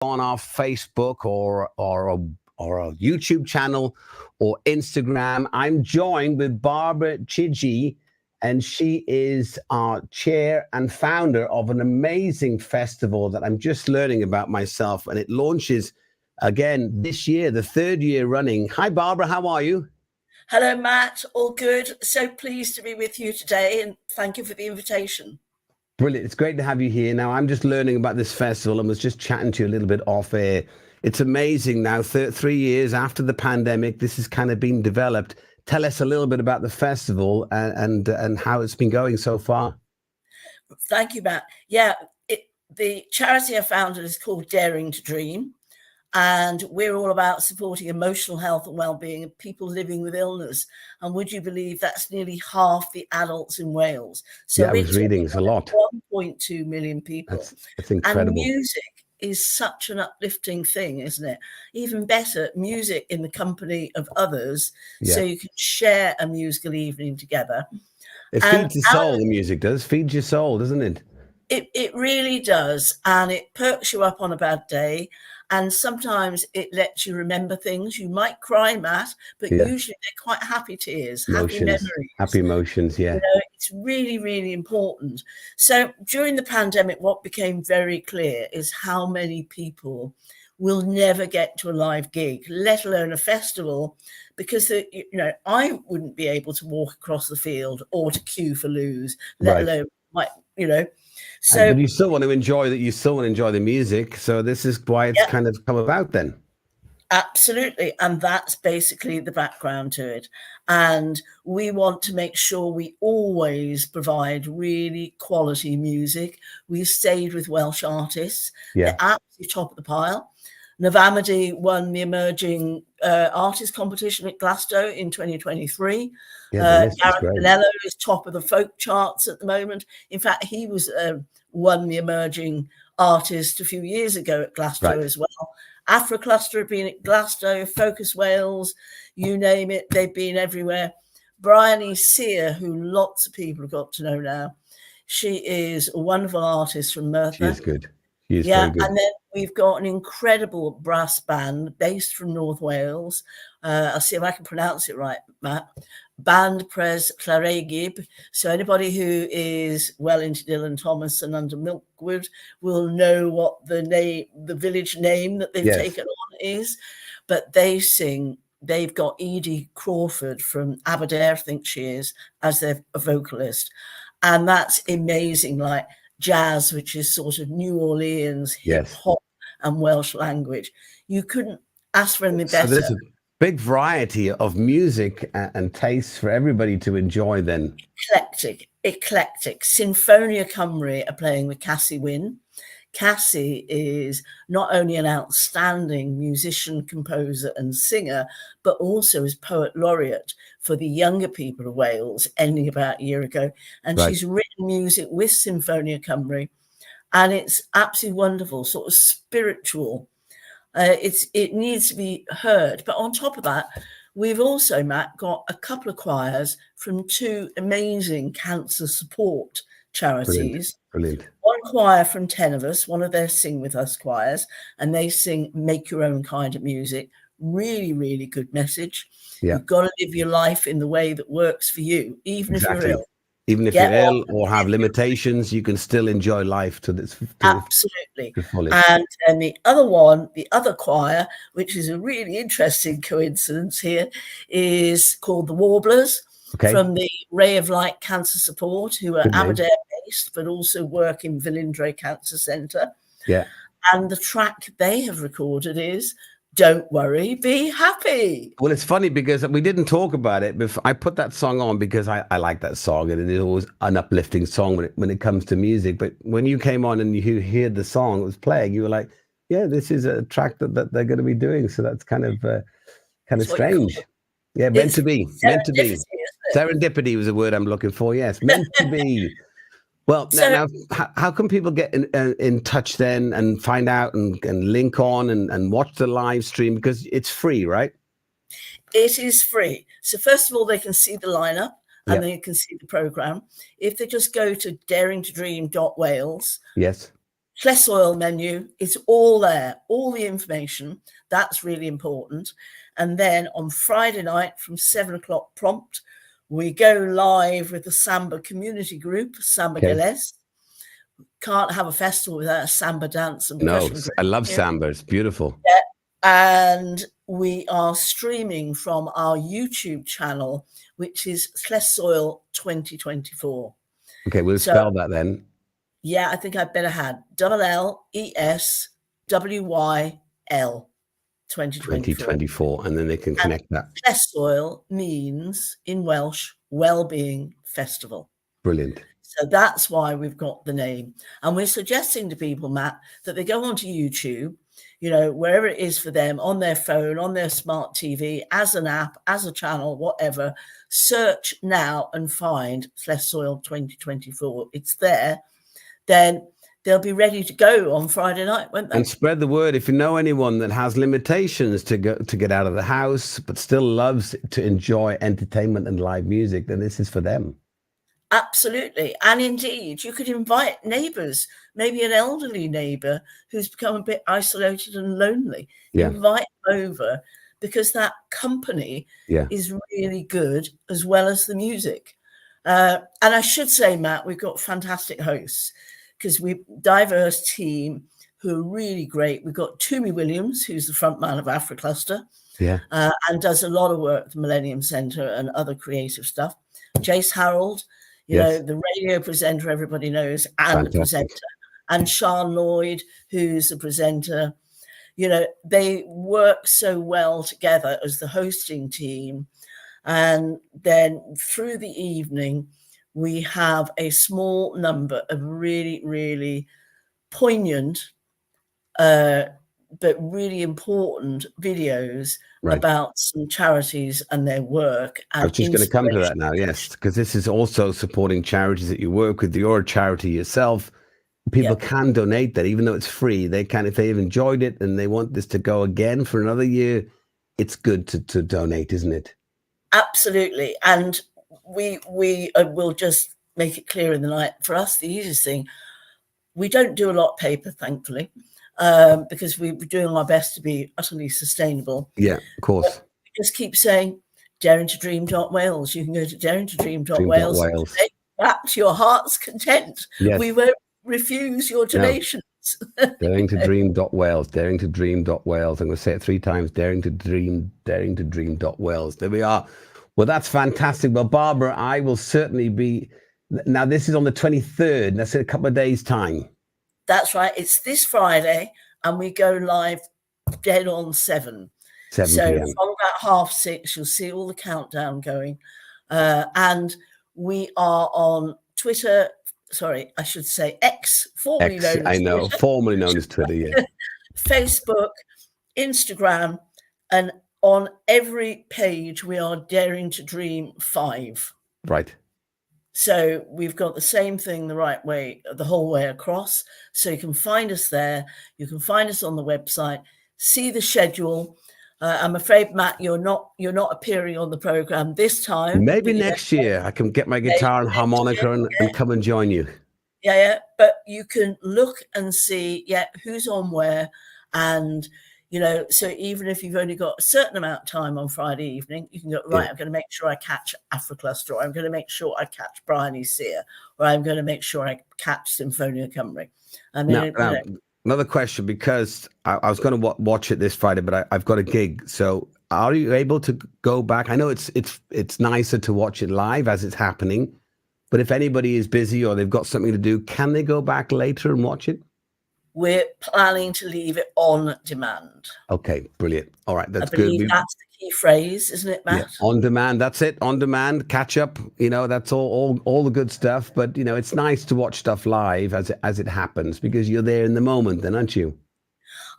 on our Facebook or a YouTube channel or Instagram. I'm joined with Barbara Chidgey, and she is our chair and founder of an amazing festival that I'm just learning about myself, and it launches again this year, the third year running. Hi, Barbara. How are you? Hello, Matt. All good. So pleased to be with you today, and thank you for the invitation. Brilliant. It's great to have you here. Now, I'm just learning about this festival and was just chatting to you a little bit off air. It's amazing now, 3 years after the pandemic, this has kind of been developed. Tell us a little bit about the festival and how it's been going so far. Thank you, Matt. Yeah, the charity I founded is called Daring to Dream, and we're all about supporting emotional health and well-being of people living with illness. And would you believe that's nearly half the adults in Wales? So yeah, I was reading, it's a lot. 1.2 million people. That's incredible. And music is such an uplifting thing, isn't it? Even better, music in the company of others, so you can share a musical evening together. It feeds the soul, the music does. Feeds your soul, doesn't it? It really does. And it perks you up on a bad day. And sometimes it lets you remember things. You might cry, Matt, but usually they're quite happy tears, happy memories. Happy emotions, yeah. You know, it's really, really important. So during the pandemic, what became very clear is how many people will never get to a live gig, let alone a festival, because I wouldn't be able to walk across the field or to queue for loos, let alone So, but you still want to enjoy that. You still want to enjoy the music. So this is why it's kind of come about then. Absolutely. And that's basically the background to it. And we want to make sure we always provide really quality music. We've stayed with Welsh artists. They're absolutely top of the pile. Navamadi won the Emerging Artist Competition at Glasgow in 2023. Gareth Pinello is top of the folk charts at the moment. In fact, he was won the Emerging Artist a few years ago at Glasgow as well. Afrocluster have been at Glasgow, Focus Wales, you name it, they've been everywhere. Bryony Sear, who lots of people have got to know now, she is a wonderful artist from Merthyr. She is good. Very good. And then we've got an incredible brass band based from North Wales. I'll see if I can pronounce it right, Matt. Band Pres Claregib. So anybody who is well into Dylan Thomas and under Milkwood will know what the village name that they've taken on is. But they sing. They've got Edie Crawford from Aberdare, I think she is, as their vocalist. And that's amazing, like jazz, which is sort of New Orleans, hip hop and Welsh language. You couldn't ask for anything better. So there's a big variety of music and tastes for everybody to enjoy then. Eclectic. Sinfonia Cymru are playing with Cassie Wynne. Cassie is not only an outstanding musician, composer and singer, but also is poet laureate for the younger people of Wales, ending about a year ago. And she's written music with Sinfonia Cymru, and it's absolutely wonderful, sort of spiritual. It needs to be heard. But on top of that, we've also, Matt, got a couple of choirs from two amazing cancer support charities. Brilliant. One choir from 10 of Us, one of their Sing With Us choirs, and they sing Make Your Own Kind of Music. Really, really good message. You've got to live your life in the way that works for you, even if you're ill. Even if you're ill or have limitations, you can still enjoy life to this. Absolutely. And the other choir, which is a really interesting coincidence here, is called the Warblers from the Ray of Light Cancer Support, who are Aberdare based, but also work in Velindre Cancer Centre. Yeah. And the track they have recorded is Don't Worry, Be Happy. Well, it's funny because we didn't talk about it before. I put that song on because I like that song, and it is always an uplifting song when it comes to music. But when you came on and you heard the song that was playing, you were like, yeah, this is a track that they're going to be doing. So that's kind of strange. Yeah, meant to be. Serendipity was the word I'm looking for. Yes, meant to be. Well, now, how can people get in touch then and find out and link on and watch the live stream? Because it's free, right? It is free. So first of all, they can see the lineup and they can see the program. If they just go to daringtodream.wales, Lleswyl menu, it's all there, all the information. That's really important. And then on Friday night from 7 o'clock prompt, we go live with the Samba community group, Samba Gales. Can't have a festival without a Samba dance and No, percussion group. I love Samba. It's beautiful. Yeah. And we are streaming from our YouTube channel, which is Lleswyl 2024. Okay, we'll spell that then. Yeah, I think I better had LLESWYL 2024. And then they can connect that. Lleswyl means in Welsh, Wellbeing Festival. Brilliant. So that's why we've got the name. And we're suggesting to people, Matt, that they go onto YouTube, you know, wherever it is for them, on their phone, on their smart TV, as an app, as a channel, whatever, search now and find Lleswyl 2024. It's there. Then they'll be ready to go on Friday night, won't they? And spread the word. If you know anyone that has limitations to get out of the house, but still loves to enjoy entertainment and live music, then this is for them. Absolutely. And indeed, you could invite neighbours, maybe an elderly neighbour who's become a bit isolated and lonely. Yeah. Invite them over, because that company is really good, as well as the music. And I should say, Matt, we've got fantastic hosts, because we've diverse team who are really great. We've got Tumi Williams, who's the front man of Afrocluster, and does a lot of work at the Millennium Centre and other creative stuff. Jace Harold, you know, the radio presenter everybody knows, and the presenter, and Sean Lloyd, who's the presenter. You know, they work so well together as the hosting team. And then through the evening, we have a small number of really, really poignant, but really important videos about some charities and their work. And I was just going to come to that now, yes, because this is also supporting charities that you work with. You're a charity yourself. People can donate that, even though it's free. They can, if they've enjoyed it and they want this to go again for another year, it's good to donate, isn't it? Absolutely. And we will just make it clear in the night. For us, the easiest thing, we don't do a lot of paper, thankfully, because we're doing our best to be utterly sustainable. Yeah, of course. But we just keep saying daringtodream.wales. You can go to daringtodream.wales. Back to your heart's content. Yes. We won't refuse your donations. Daringtodream.wales, daringtodream.wales. I'm going to say it 3 times. Daringtodream.wales. There we are. Well, that's fantastic. Well, Barbara, I will certainly be. Now, this is on the 23rd. That's in a couple of days' time. That's right. It's this Friday, and we go live dead on 7. 7 so p.m. from about 6:30, you'll see all the countdown going. And we are on Twitter. Sorry, I should say X, formerly known as Twitter. Formerly known as Twitter, yeah. Facebook, Instagram, and on every page we are Daring to Dream 5. Right. So we've got the same thing the right way, the whole way across. So you can find us there. You can find us on the website, see the schedule. I'm afraid, Matt, you're not appearing on the program this time. Maybe next year I can get my guitar and harmonica and come and join you. Yeah. But you can look and see, who's on where. And, you know, so even if you've only got a certain amount of time on Friday evening, you can go, right, I'm going to make sure I catch Afrocluster, or I'm going to make sure I catch Brian Sear, or I'm going to make sure I catch Symphonia Cymru. I mean, another question, because I was going to watch it this Friday, but I've got a gig. So are you able to go back? I know it's nicer to watch it live as it's happening, but if anybody is busy or they've got something to do, can they go back later and watch it? We're planning to leave it on demand. Okay, brilliant. All right, that's good. That's the key phrase, isn't it, Matt? Yeah, on demand. That's it. On demand, catch up. You know, that's all the good stuff. But you know, it's nice to watch stuff live as it happens, because you're there in the moment, then, aren't you?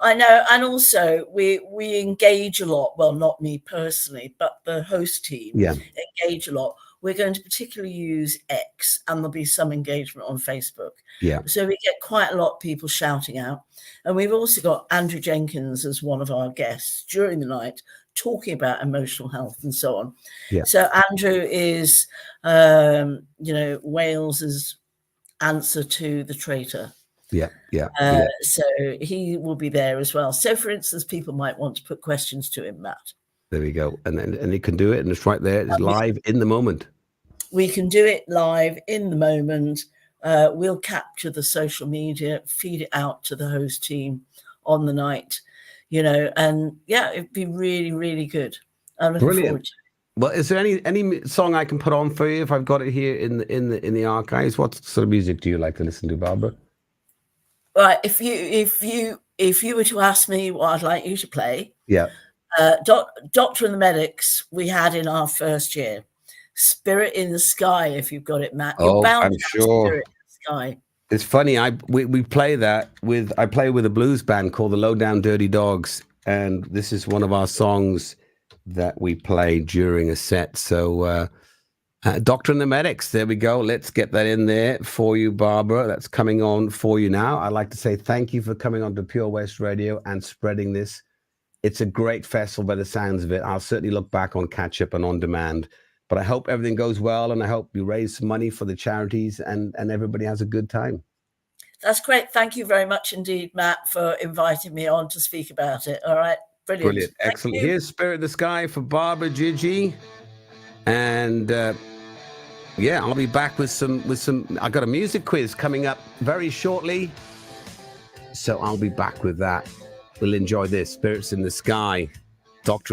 I know, and also we engage a lot. Well, not me personally, but the host team engage a lot. We're going to particularly use X, and there'll be some engagement on Facebook. Yeah. So we get quite a lot of people shouting out. And we've also got Andrew Jenkins as one of our guests during the night, talking about emotional health and so on. Yeah. So Andrew is, Wales's answer to the traitor. Yeah. So he will be there as well. So, for instance, people might want to put questions to him, Matt. There we go. And he can do it, and it's right there. It's live in the moment. We can do it live in the moment. We'll capture the social media, feed it out to the host team on the night, and yeah, it'd be really, really good. I'm looking forward to it. Well, is there any song I can put on for you if I've got it here in the archives? What sort of music do you like to listen to, Barbara? Right, if you were to ask me what I'd like you to play, Doctor and the Medics we had in our first year. Spirit in the Sky, if you've got it, Matt. You're bound I'm to sure. Spirit in the Sky. It's funny. We play that with. I play with a blues band called the Low Down Dirty Dogs, and this is one of our songs that we play during a set. So, Doctor and the Medics. There we go. Let's get that in there for you, Barbara. That's coming on for you now. I'd like to say thank you for coming on to Pure West Radio and spreading this. It's a great festival by the sounds of it. I'll certainly look back on Catch Up and On Demand. But I hope everything goes well, and I hope you raise some money for the charities and everybody has a good time. That's great. Thank you very much indeed, Matt, for inviting me on to speak about it. All right. Brilliant. Excellent. Here's Spirit in the Sky for Barbara Chidgey. And I'll be back with some. I've got a music quiz coming up very shortly. So I'll be back with that. We'll enjoy this. Spirits in the Sky. Doctor